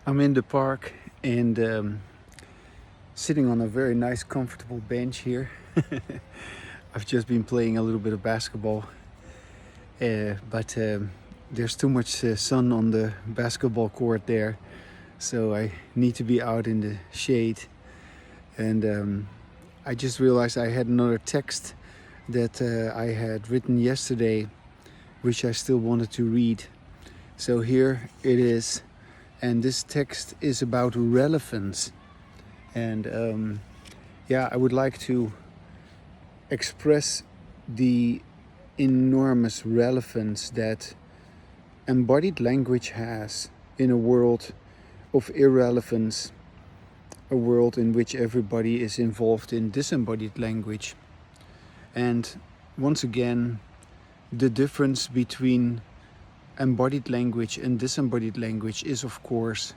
I'm in the park and sitting on a very nice comfortable bench here. I've just been playing a little bit of basketball, but there's too much sun on the basketball court there, so I need to be out in the shade. And I just realized I had another text that I had written yesterday, which I still wanted to read. So here it is. And this text is about relevance. And yeah, I would like to express the enormous relevance that embodied language has in a world of irrelevance, a world in which everybody is involved in disembodied language. And once again, the difference between embodied language and disembodied language is, of course,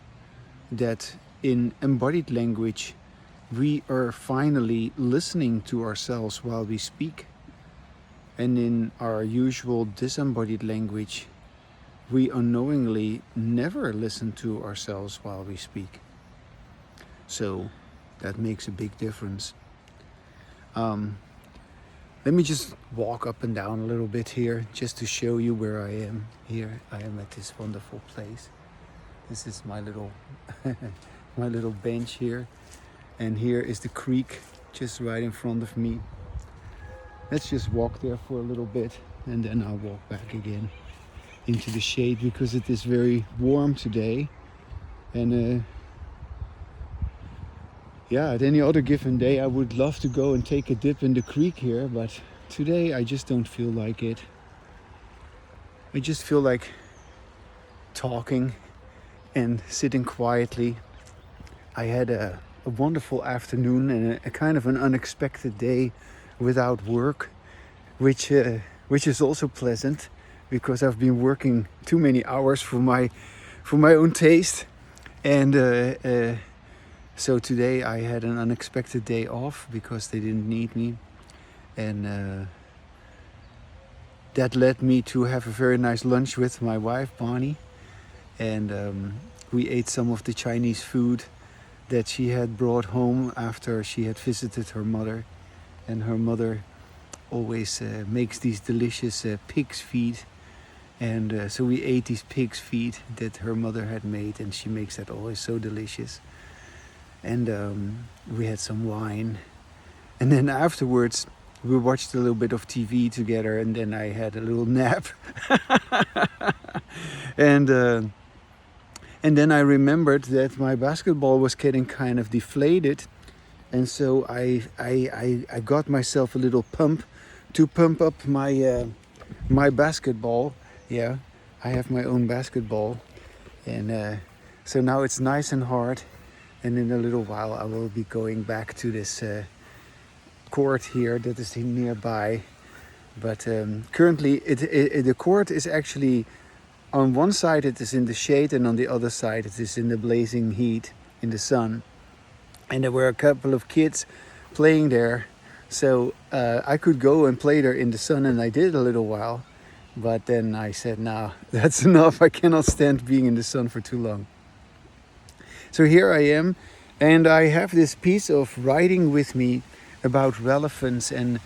that in embodied language we are finally listening to ourselves while we speak, and in our usual disembodied language we unknowingly never listen to ourselves while we speak. So that makes a big difference. Let me just walk up and down a little bit here just to show you where I am. Here I am at this wonderful place. This is my little my little bench here, and here is the creek just right in front of me. Let's just walk there for a little bit and then I'll walk back again into the shade because it is very warm today. And yeah, at any other given day I would love to go and take a dip in the creek here, but today I just don't feel like it. I just feel like talking and sitting quietly. I had a wonderful afternoon and a kind of an unexpected day without work, which is also pleasant because I've been working too many hours for my own taste. And so today I had an unexpected day off because they didn't need me, and that led me to have a very nice lunch with my wife Bonnie, and we ate some of the Chinese food that she had brought home after she had visited her mother, and her mother always makes these delicious pig's feet, and so we ate these pig's feet that her mother had made, and she makes that always so delicious. And we had some wine, and then afterwards we watched a little bit of TV together, and then I had a little nap. And then I remembered that my basketball was getting kind of deflated, and so I got myself a little pump to pump up my my basketball. Yeah, I have my own basketball, and so now it's nice and hard. And in a little while I will be going back to this court here that is nearby. But currently the court is actually, on one side it is in the shade, and on the other side it is in the blazing heat in the sun. And there were a couple of kids playing there, so I could go and play there in the sun, and I did a little while. But then I said, nah, that's enough. I cannot stand being in the sun for too long. So here I am, and I have this piece of writing with me about relevance, and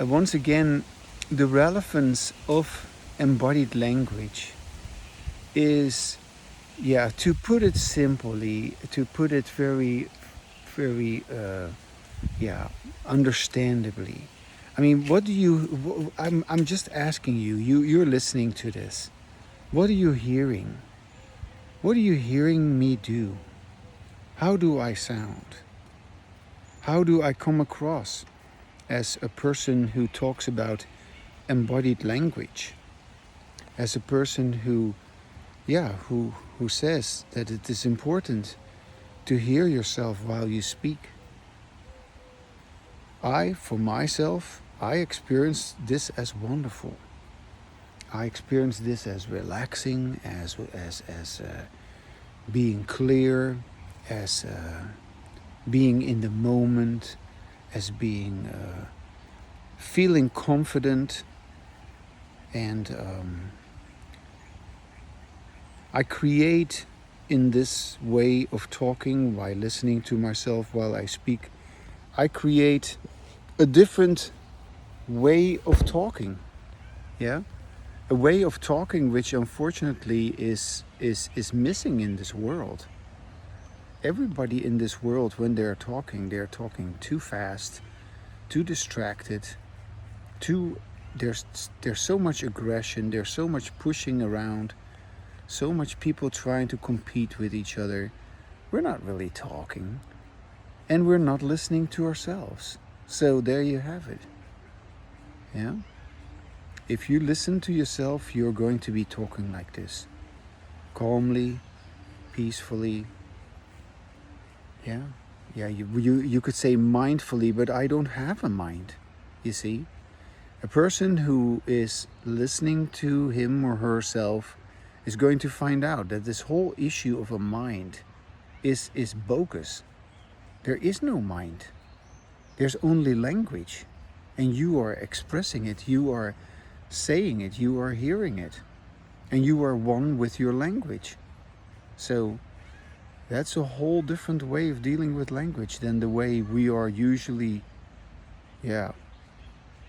once again, the relevance of embodied language is, yeah, to put it simply, to put it very, very, understandably. I mean, what do you? I'm just asking you. You're listening to this. What are you hearing? What are you hearing me do? How do I sound? How do I come across as a person who talks about embodied language? As a person who says that it is important to hear yourself while you speak. For myself, I experience this as wonderful. I experience this as relaxing, as being clear, as being in the moment, as being feeling confident, and I create in this way of talking, while listening to myself while I speak, I create a different way of talking. Yeah, a way of talking which unfortunately is missing in this world. Everybody in this world, when they're talking too fast, too distracted, too there's so much aggression, there's so much pushing around, so much people trying to compete with each other. We're not really talking, and we're not listening to ourselves. So there you have it. Yeah. If you listen to yourself, you're going to be talking like this, calmly, peacefully. Yeah, you could say mindfully, but I don't have a mind, you see. A person who is listening to him or herself is going to find out that this whole issue of a mind is bogus. There is no mind. There's only language, and you are expressing it, you are saying it, you are hearing it, and you are one with your language. So that's a whole different way of dealing with language than the way we are usually,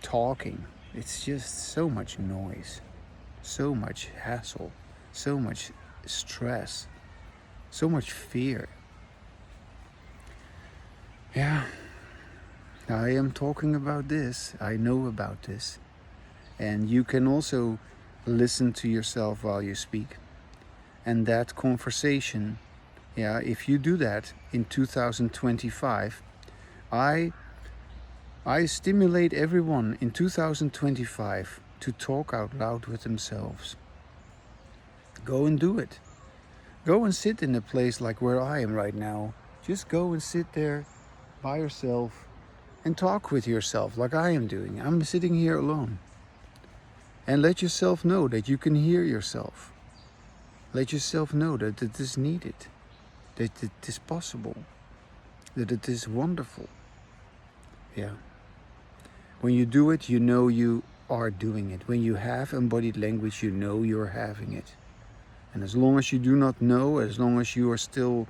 talking. It's just so much noise, so much hassle, so much stress, so much fear. Yeah, I am talking about this. I know about this. And you can also listen to yourself while you speak. And that conversation, if you do that in 2025, I stimulate everyone in 2025 to talk out loud with themselves. Go and do it. Go and sit in a place like where I am right now. Just go and sit there by yourself and talk with yourself like I am doing. I'm sitting here alone. And let yourself know that you can hear yourself. Let yourself know that it is needed, that it is possible, that it is wonderful. Yeah. When you do it, you know you are doing it. When you have embodied language, you know you're having it. And as long as you do not know, as long as you are still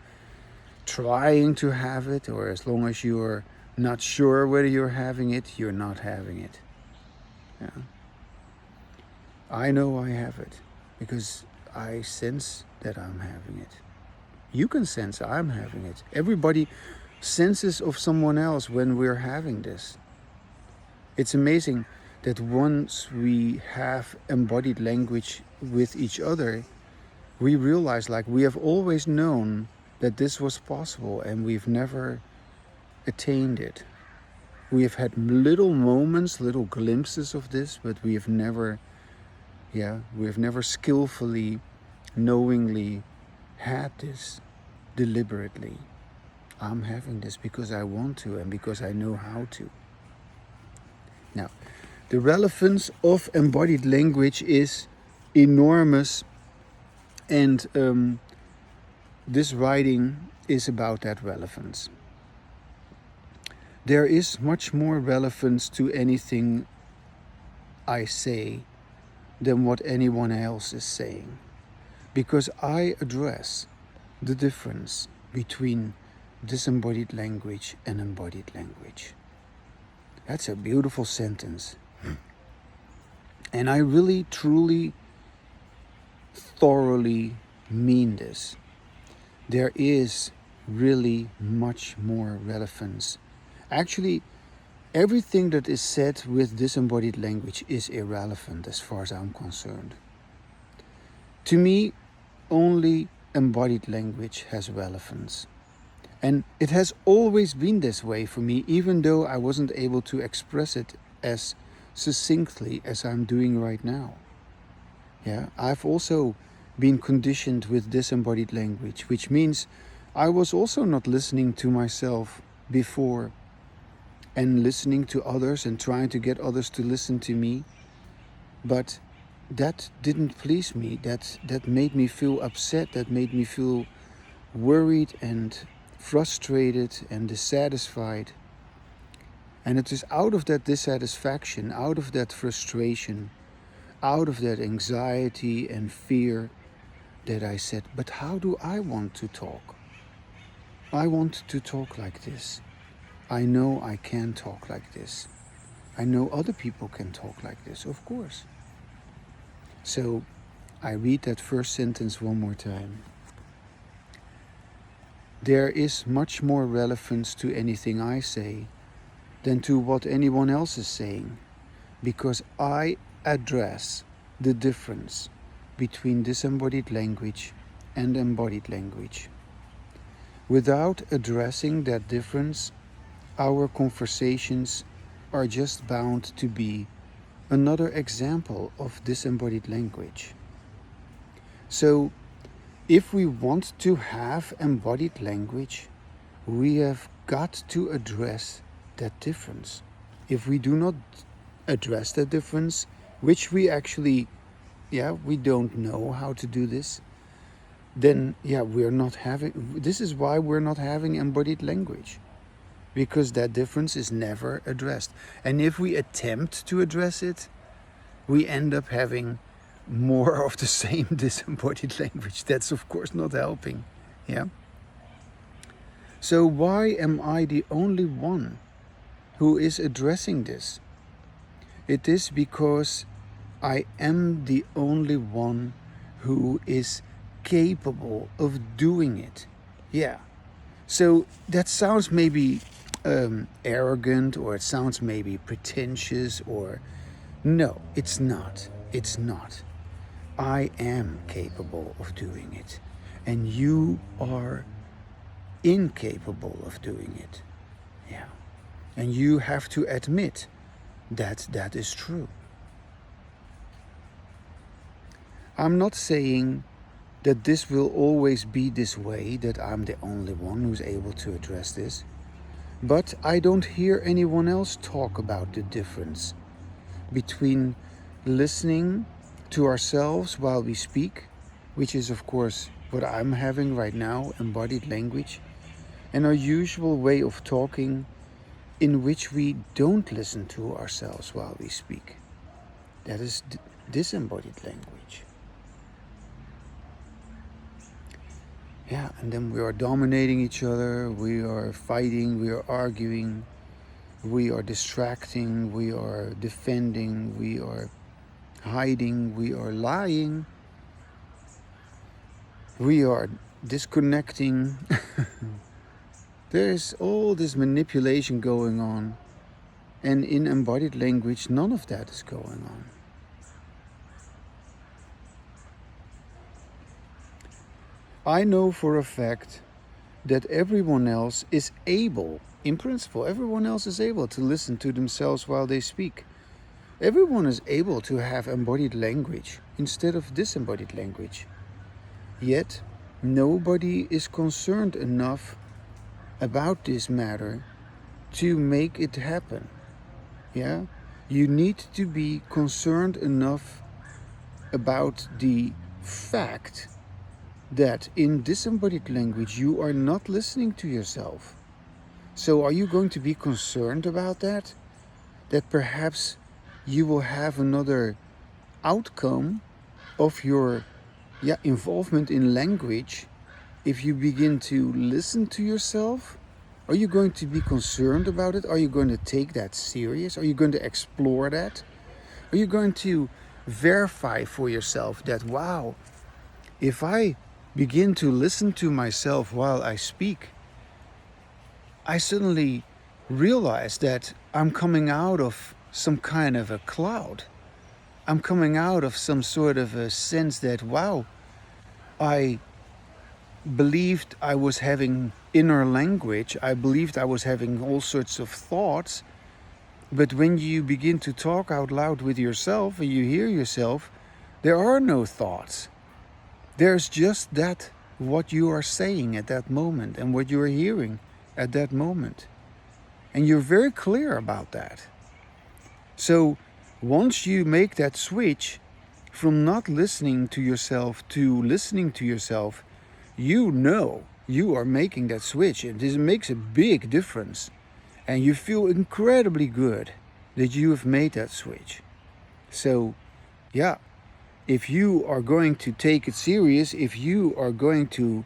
trying to have it, or as long as you are not sure whether you're having it, you're not having it. Yeah. I know I have it because I sense that I'm having it. You can sense I'm having it. Everybody senses of someone else when we're having this. It's amazing that once we have embodied language with each other, we realize like we have always known that this was possible and we've never attained it. We have had little moments, little glimpses of this, but we have never skillfully, knowingly had this deliberately. I'm having this because I want to and because I know how to. Now, the relevance of embodied language is enormous, and this writing is about that relevance. There is much more relevance to anything I say than what anyone else is saying, because I address the difference between disembodied language and embodied language. That's a beautiful sentence. And I really, truly, thoroughly mean this. There is really much more relevance. Actually, everything that is said with disembodied language is irrelevant as far as I'm concerned. To me, only embodied language has relevance. And it has always been this way for me, even though I wasn't able to express it as succinctly as I'm doing right now. Yeah, I've also been conditioned with disembodied language, which means I was also not listening to myself before and listening to others and trying to get others to listen to me. But that didn't please me. That made me feel upset. That made me feel worried and frustrated and dissatisfied. And it is out of that dissatisfaction, out of that frustration, out of that anxiety and fear that I said, but how do I want to talk? I want to talk like this. I know I can talk like this. I know other people can talk like this, of course. So I read that first sentence one more time. There is much more relevance to anything I say than to what anyone else is saying, because I address the difference between disembodied language and embodied language. Without addressing that difference, our conversations are just bound to be another example of disembodied language. So, if we want to have embodied language, we have got to address that difference. If we do not address that difference, which we actually, we don't know how to do this, then we're not having, this is why we're not having embodied language, because that difference is never addressed. And if we attempt to address it, we end up having more of the same disembodied language. That's of course not helping. So why am I the only one who is addressing this? It is because I am the only one who is capable of doing it. So that sounds maybe arrogant, or it sounds maybe pretentious, or no, it's not. It's not. I am capable of doing it, and you are incapable of doing it. And you have to admit that that is true. I'm not saying that this will always be this way, that I'm the only one who's able to address this, but I don't hear anyone else talk about the difference between listening to ourselves while we speak, which is of course what I'm having right now, embodied language, and our usual way of talking, in which we don't listen to ourselves while we speak. That is disembodied language. And then we are dominating each other, we are fighting, we are arguing, we are distracting, we are defending, we are hiding, we are lying, we are disconnecting. There's all this manipulation going on, and in embodied language none of that is going on. I know for a fact that everyone else is able, in principle, everyone else is able to listen to themselves while they speak. Everyone is able to have embodied language instead of disembodied language. Yet, nobody is concerned enough about this matter to make it happen. You need to be concerned enough about the fact that in disembodied language you are not listening to yourself. So are you going to be concerned about that? That perhaps you will have another outcome of your involvement in language if you begin to listen to yourself? Are you going to be concerned about it? Are you going to take that serious? Are you going to explore that? Are you going to verify for yourself that, wow, if I begin to listen to myself while I speak, I suddenly realize that I'm coming out of some kind of a cloud. I'm coming out of some sort of a sense that, wow, I believed I was having inner language. I believed I was having all sorts of thoughts. But when you begin to talk out loud with yourself and you hear yourself, there are no thoughts. There's just that, what you are saying at that moment and what you are hearing at that moment. And you're very clear about that. So once you make that switch from not listening to yourself to listening to yourself, you know you are making that switch, and this makes a big difference. And you feel incredibly good that you have made that switch. So, if you are going to take it serious, if you are going to,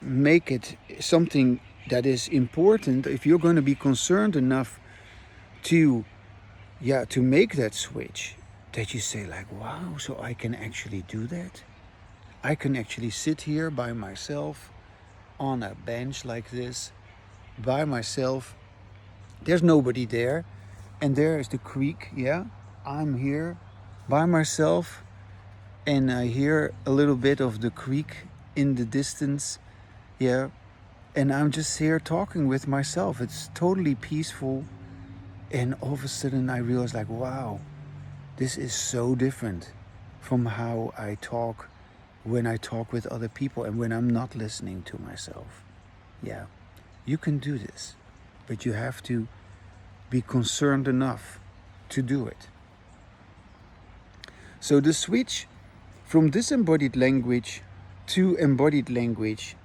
make it something that is important, if you're going to be concerned enough to, to make that switch, that you say like, wow, so I can actually do that. I can actually sit here by myself on a bench like this, by myself. There's nobody there, and there is the creek. I'm here by myself, and I hear a little bit of the creek in the distance. And I'm just here talking with myself. It's totally peaceful, and all of a sudden I realize like, wow, this is so different from how I talk when I talk with other people and when I'm not listening to myself. You can do this, but you have to be concerned enough to do it. So the switch from disembodied language to embodied language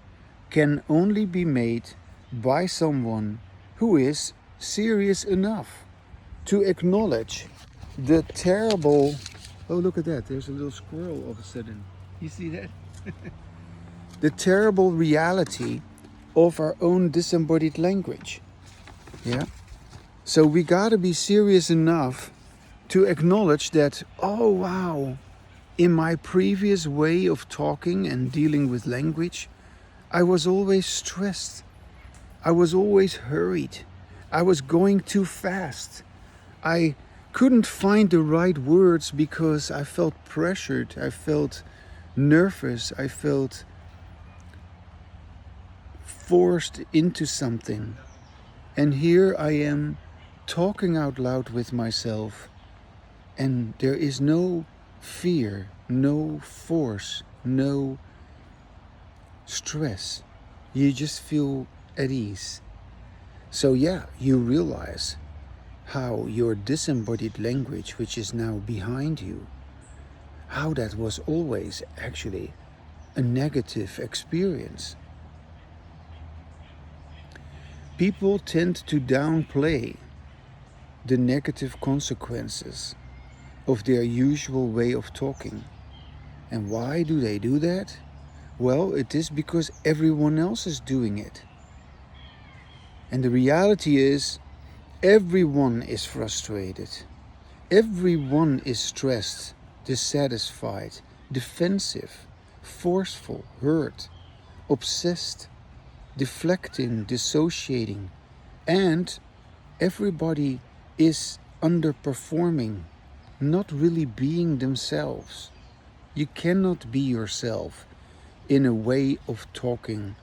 can only be made by someone who is serious enough to acknowledge the terrible... Oh, look at that. There's a little squirrel all of a sudden. You see that? The terrible reality of our own disembodied language. So we gotta be serious enough to acknowledge that, oh wow, in my previous way of talking and dealing with language, I was always stressed. I was always hurried. I was going too fast. I couldn't find the right words because I felt pressured. I felt nervous. I felt forced into something. And here I am talking out loud with myself, and there is no fear, no force, no stress. You just feel at ease. So you realize how your disembodied language, which is now behind you, how that was always actually a negative experience. People tend to downplay the negative consequences of their usual way of talking. And why do they do that? Well, it is because everyone else is doing it. And the reality is, everyone is frustrated. Everyone is stressed, dissatisfied, defensive, forceful, hurt, obsessed, deflecting, dissociating, and everybody is underperforming, not really being themselves. You cannot be yourself in a way of talking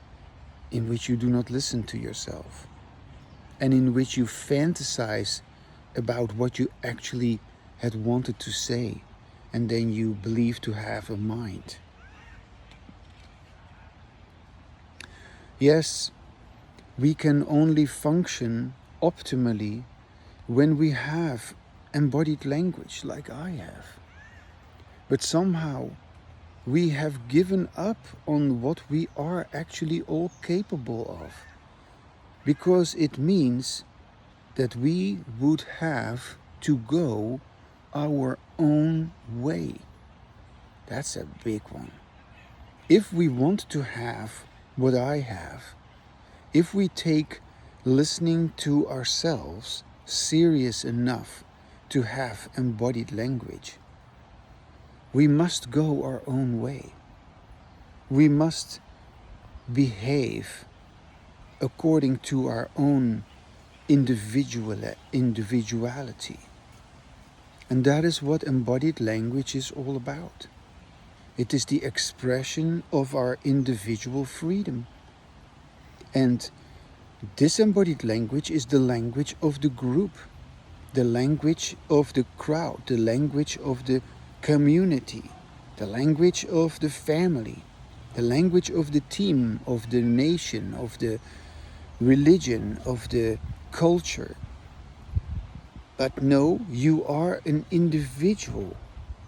in which you do not listen to yourself, and in which you fantasize about what you actually had wanted to say, and then you believe to have a mind. Yes, we can only function optimally when we have embodied language like I have. But somehow we have given up on what we are actually all capable of, because it means that we would have to go our own way. That's a big one. If we want to have what I have, if we take listening to ourselves serious enough to have embodied language, we must go our own way. We must behave according to our own individuality. And that is what embodied language is all about. It is the expression of our individual freedom. And disembodied language is the language of the group, the language of the crowd, the language of the community, the language of the family, the language of the team, of the nation, of the religion, of the culture. But no, you are an individual.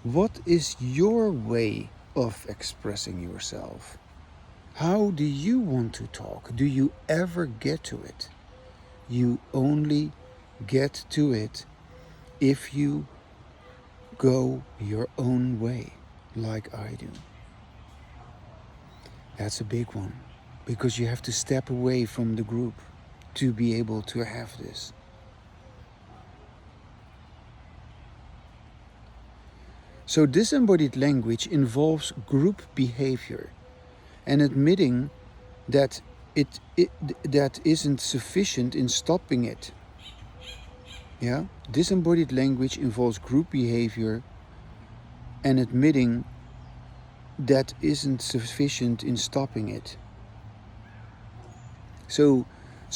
What is your way of expressing yourself? How do you want to talk? Do you ever get to it? You only get to it if you go your own way like I do. That's a big one, because you have to step away from the group to be able to have this. So disembodied language involves group behavior and admitting that that isn't sufficient in stopping it. Yeah? Disembodied language involves group behavior and admitting that isn't sufficient in stopping it. So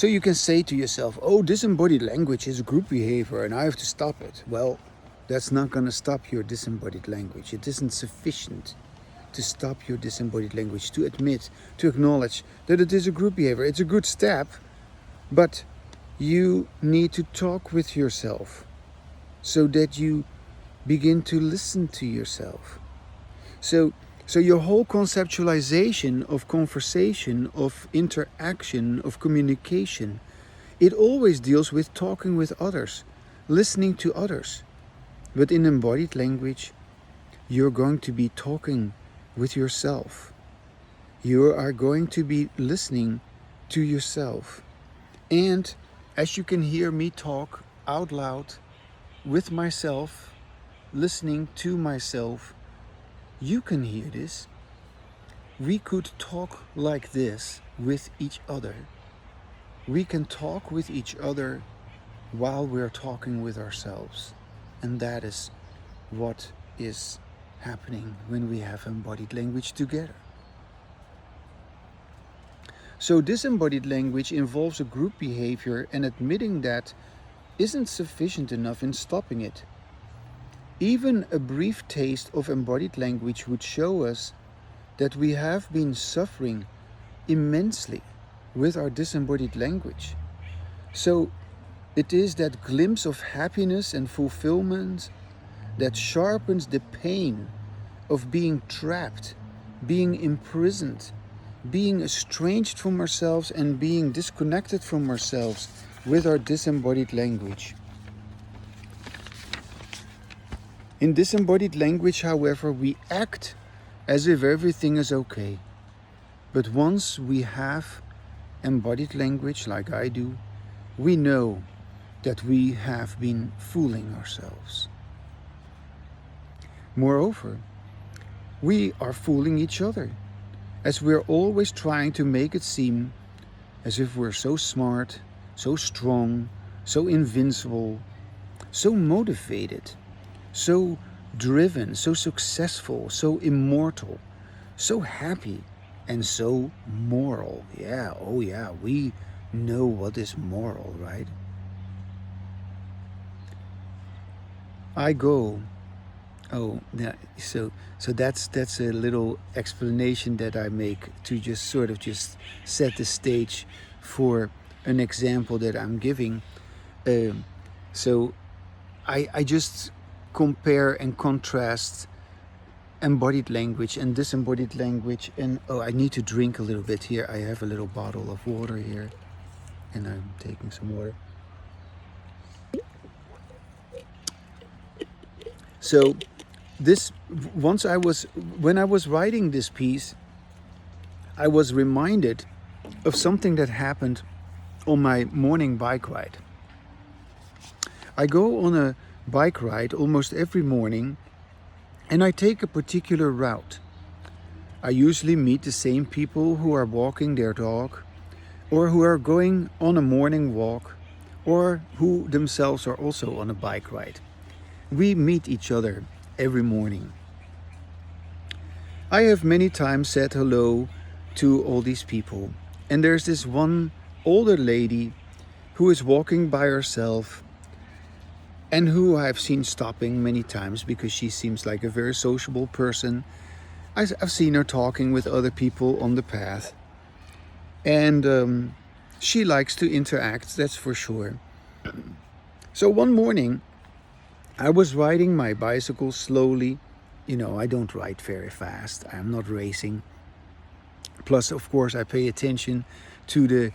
you can say to yourself, oh, disembodied language is a group behavior and I have to stop it. Well, that's not going to stop your disembodied language. It isn't sufficient to stop your disembodied language, to admit, to acknowledge that it is a group behavior. It's a good step, but you need to talk with yourself so that you begin to listen to yourself. So your whole conceptualization of conversation, of interaction, of communication, it always deals with talking with others, listening to others. But in embodied language, you're going to be talking with yourself. You are going to be listening to yourself. And as you can hear me talk out loud with myself, listening to myself, you can hear this. We could talk like this with each other. We can talk with each other while we're talking with ourselves. And that is what is happening when we have embodied language together. So disembodied language involves a group behavior, and admitting that isn't sufficient enough in stopping it. Even a brief taste of embodied language would show us that we have been suffering immensely with our disembodied language. So it is that glimpse of happiness and fulfillment that sharpens the pain of being trapped, being imprisoned, being estranged from ourselves and being disconnected from ourselves with our disembodied language. In disembodied language, however, we act as if everything is okay. But once we have embodied language, like I do, we know that we have been fooling ourselves. Moreover, we are fooling each other, as we're always trying to make it seem as if we're so smart, so strong, so invincible, so motivated, so driven, so successful, so immortal, so happy, and so moral. Yeah, oh yeah, we know what is moral, right? So that's a little explanation that I make to just sort of just set the stage for an example that I'm giving. So I just compare and contrast embodied language and disembodied language. And I need to drink a little bit here. I have a little bottle of water here, and I'm taking some water. So when I was writing this piece, I was reminded of something that happened on my morning bike ride. I go on a bike ride almost every morning, and I take a particular route. I usually meet the same people who are walking their dog, or who are going on a morning walk, or who themselves are also on a bike ride. We meet each other every morning. I have many times said hello to all these people, and there's this one older lady who is walking by herself and who I've seen stopping many times because she seems like a very sociable person. I've seen her talking with other people on the path, and she likes to interact, that's for sure. So one morning, I was riding my bicycle slowly. You know, I don't ride very fast. I'm not racing. Plus, of course, I pay attention to the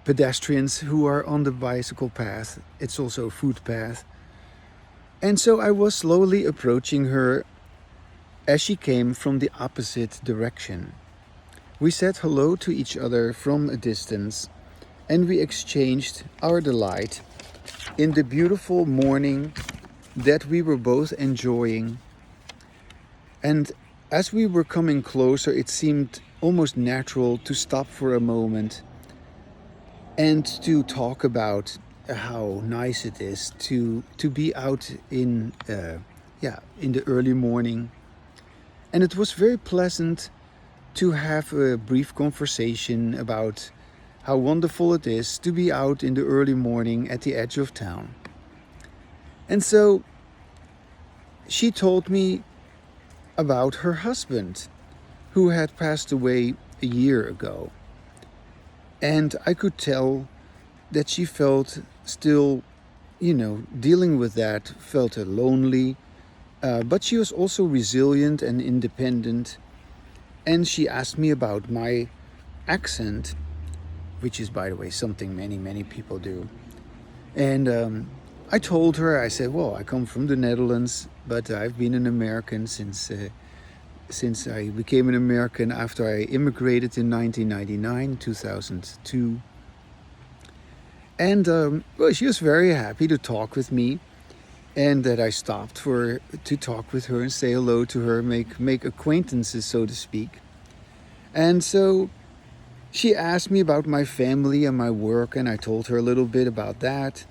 pedestrians who are on the bicycle path. It's also a footpath. And so I was slowly approaching her as she came from the opposite direction. We said hello to each other from a distance, and we exchanged our delight in the beautiful morning that we were both enjoying. And as we were coming closer, it seemed almost natural to stop for a moment and to talk about how nice it is to be out in the early morning. And it was very pleasant to have a brief conversation about how wonderful it is to be out in the early morning at the edge of town. And so she told me about her husband, who had passed away a year ago. And I could tell that she felt still, dealing with that, felt lonely. But she was also resilient and independent. And she asked me about my accent, which is, by the way, something many, many people do. And I told her, I said, well, I come from the Netherlands, but I've been an American since I became an American after I immigrated in 1999, 2002. And well, she was very happy to talk with me, and that I stopped to talk with her and say hello to her, make acquaintances, so to speak. And so she asked me about my family and my work, and I told her a little bit about that.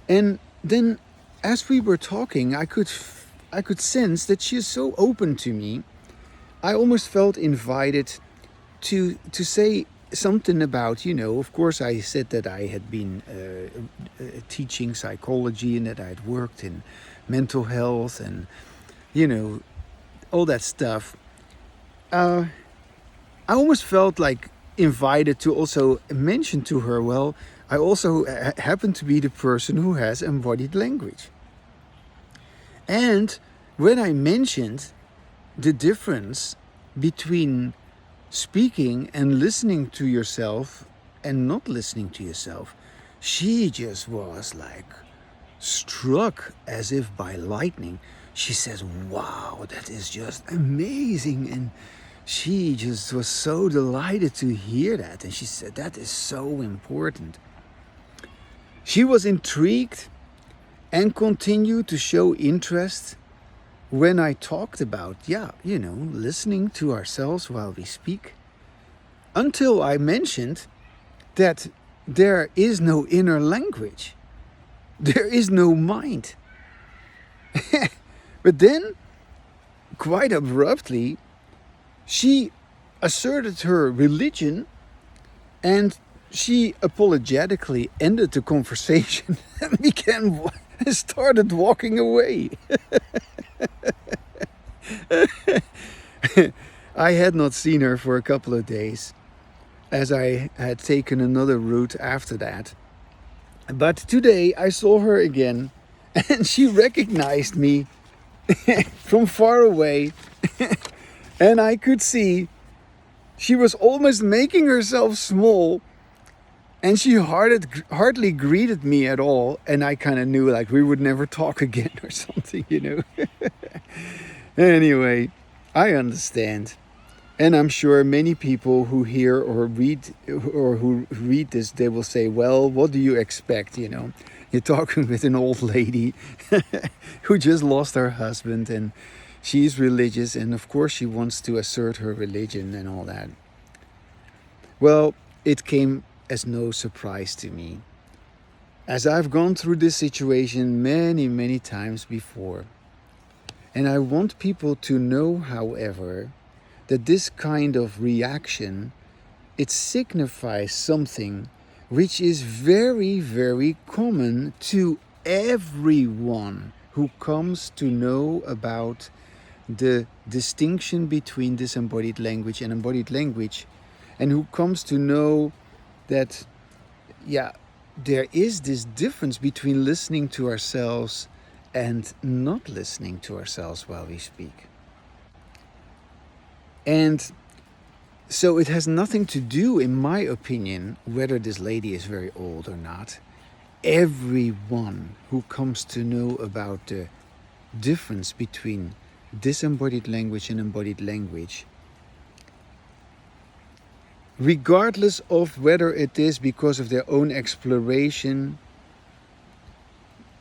And then, as we were talking, I could sense that she is so open to me. I almost felt invited to say something about, of course I said that I had been teaching psychology and that I had worked in mental health and, all that stuff. I almost felt like invited to also mention to her, well, I also happen to be the person who has embodied language. And when I mentioned the difference between speaking and listening to yourself and not listening to yourself, she just was like struck as if by lightning. She says, wow, that is just amazing. And she just was so delighted to hear that. And she said, that is so important. She was intrigued and continued to show interest when I talked about, listening to ourselves while we speak, until I mentioned that there is no inner language. There is no mind. But then, quite abruptly, she asserted her religion and she apologetically ended the conversation and started walking away. I had not seen her for a couple of days, as I had taken another route after that. But today I saw her again, and she recognized me from far away, and I could see she was almost making herself small, and she hardly greeted me at all, and I kind of knew like we would never talk again or something, Anyway, I understand. And I'm sure many people who hear or who read this, they will say, well, what do you expect, You're talking with an old lady who just lost her husband, and she's religious, and of course she wants to assert her religion and all that. Well, it came as no surprise to me, as I've gone through this situation many, many times before. And I want people to know, however, that this kind of reaction, it signifies something which is very, very common to everyone who comes to know about the distinction between disembodied language and embodied language, and who comes to know that, there is this difference between listening to ourselves and not listening to ourselves while we speak. And so it has nothing to do, in my opinion, whether this lady is very old or not. everyone who comes to know about the difference between disembodied language and embodied language, regardless of whether it is because of their own exploration,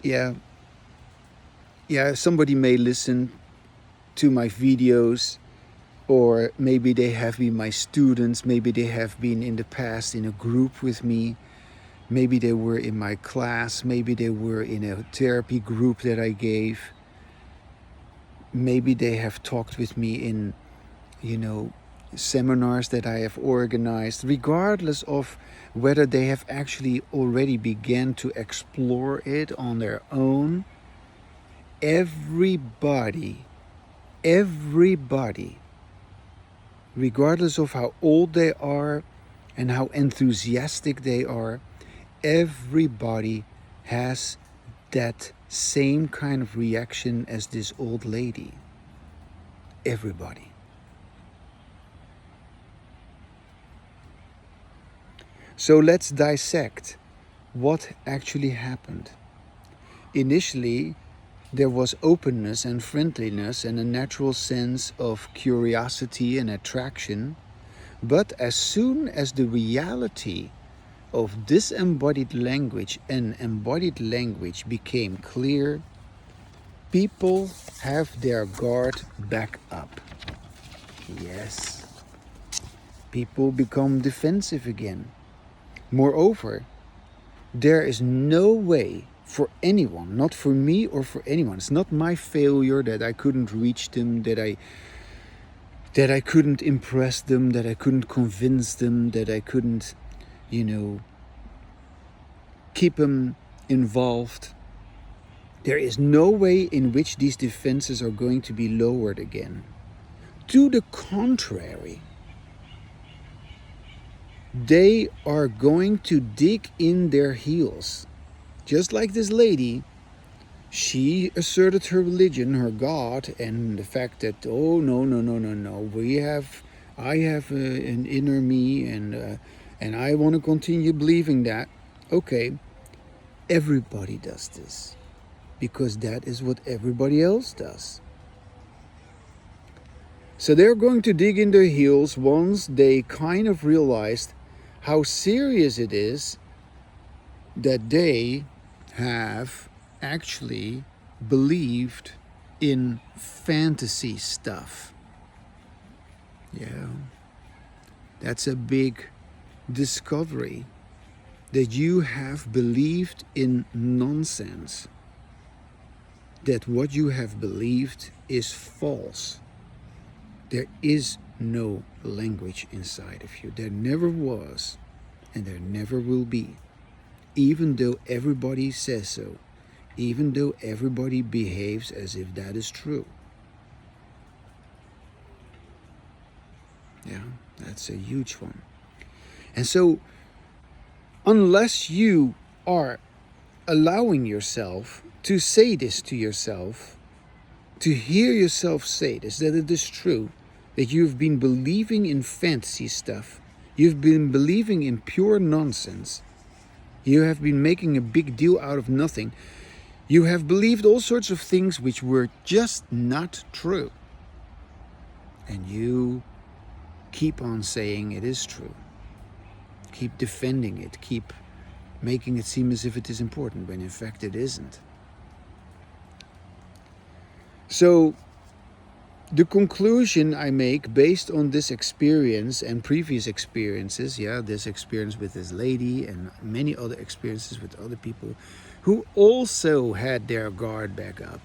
yeah, somebody may listen to my videos, or maybe they have been my students, maybe they have been in the past in a group with me, maybe they were in my class, maybe they were in a therapy group that I gave, maybe they have talked with me in, seminars that I have organized. Regardless of whether they have actually already began to explore it on their own, everybody, regardless of how old they are and how enthusiastic they are, everybody has that same kind of reaction as this old lady. Everybody. So let's dissect what actually happened. Initially, there was openness and friendliness and a natural sense of curiosity and attraction, but as soon as the reality of disembodied language and embodied language became clear, people have their guard back up. Yes. People become defensive again. Moreover, there is no way for anyone, not for me or for anyone. It's not my failure that I couldn't reach them, that I couldn't impress them, that I couldn't convince them, that I couldn't, keep them involved. There is no way in which these defenses are going to be lowered again. To the contrary, they are going to dig in their heels. Just like this lady, she asserted her religion, her God, and the fact that, oh, no, I have an inner me, and I want to continue believing that. Okay, everybody does this, because that is what everybody else does. So they're going to dig in their heels once they kind of realized how serious it is that they have actually believed in fantasy stuff. Yeah, that's a big discovery, that you have believed in nonsense, that what you have believed is false. There is no language inside of you. There never was, and there never will be. Even though everybody says so, even though everybody behaves as if that is true. Yeah, that's a huge one. And so, unless you are allowing yourself to say this to yourself, to hear yourself say this, that it is true, that you've been believing in fantasy stuff, you've been believing in pure nonsense, you have been making a big deal out of nothing, you have believed all sorts of things which were just not true, and you keep on saying it is true, keep defending it, keep making it seem as if it is important, when in fact it isn't. So, the conclusion I make based on this experience and previous experiences, this experience with this lady and many other experiences with other people who also had their guard back up,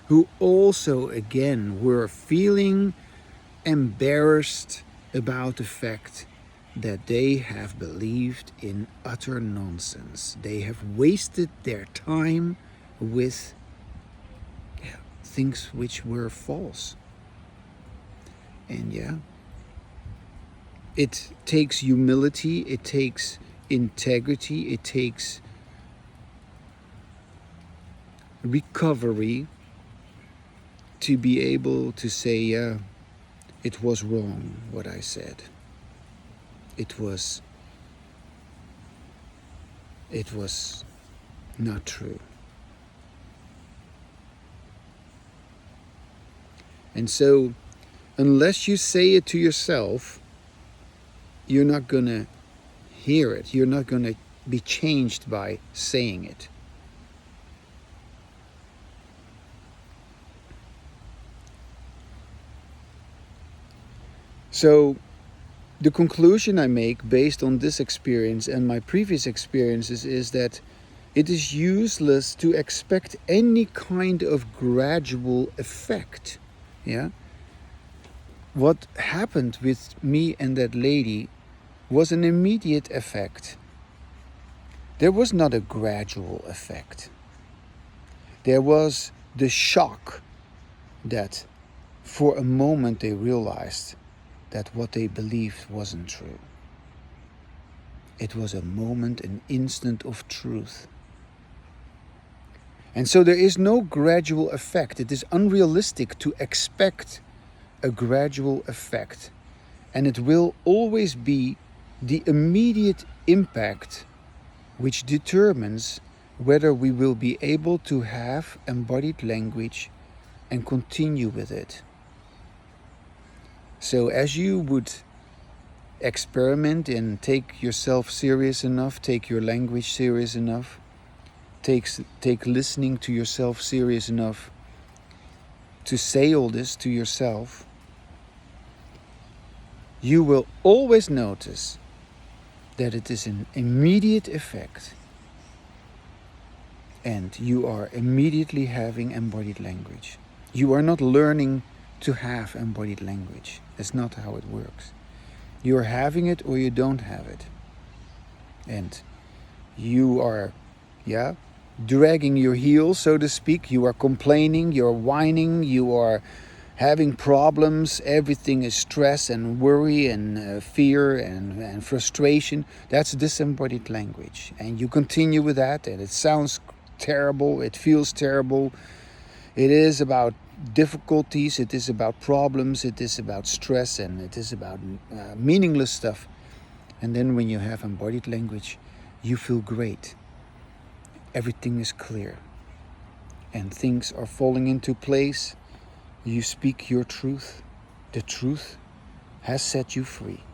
who also again were feeling embarrassed about the fact that they have believed in utter nonsense. They have wasted their time with things which were false. And it takes humility, it takes integrity, it takes recovery to be able to say, it was wrong what I said. It was not true. And so, unless you say it to yourself, you're not going to hear it. You're not going to be changed by saying it. So, the conclusion I make based on this experience and my previous experiences is that it is useless to expect any kind of gradual effect. Yeah? What happened with me and that lady was an immediate effect. There was not a gradual effect. There was the shock that for a moment they realized that what they believed wasn't true. It was a moment, an instant of truth. And so there is no gradual effect. It is unrealistic to expect a gradual effect. And it will always be the immediate impact which determines whether we will be able to have embodied language and continue with it. So as you would experiment and take yourself serious enough, take your language serious enough, take listening to yourself serious enough to say all this to yourself, you will always notice that it is an immediate effect and you are immediately having embodied language. You are not learning to have embodied language. That's not how it works. You are having it or you don't have it. And you are, dragging your heels, so to speak. You are complaining, you're whining, you are having problems. Everything is stress and worry and fear and frustration. That's disembodied language. And you continue with that and it sounds terrible, it feels terrible. It is about difficulties, it is about problems, it is about stress, and it is about meaningless stuff. And then when you have embodied language, you feel great. Everything is clear and things are falling into place. You speak your truth. The truth has set you free.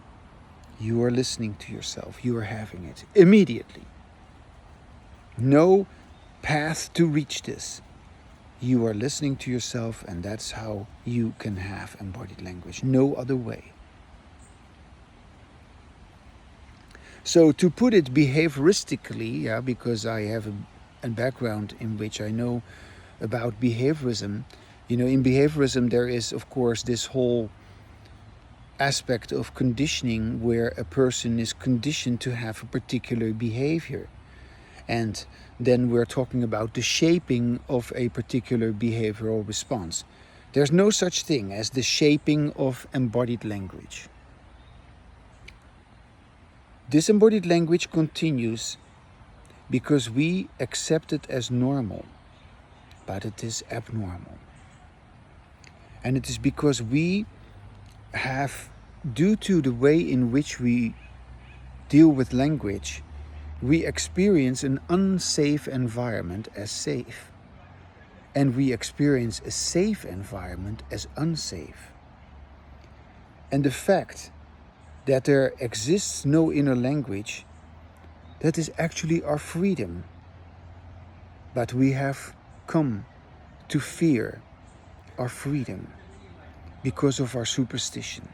You are listening to yourself. You are having it immediately. No path to reach this. You are listening to yourself, and that's how you can have embodied language. No other way. So to put it behavioristically, because I have a background in which I know about behaviorism, in behaviorism there is, of course, this whole aspect of conditioning where a person is conditioned to have a particular behavior. And then we're talking about the shaping of a particular behavioral response. There's no such thing as the shaping of embodied language. Disembodied language continues because we accept it as normal, but it is abnormal. And it is because we have, due to the way in which we deal with language, we experience an unsafe environment as safe. And we experience a safe environment as unsafe. And the fact that there exists no inner language, that is actually our freedom. But we have come to fear our freedom because of our superstition.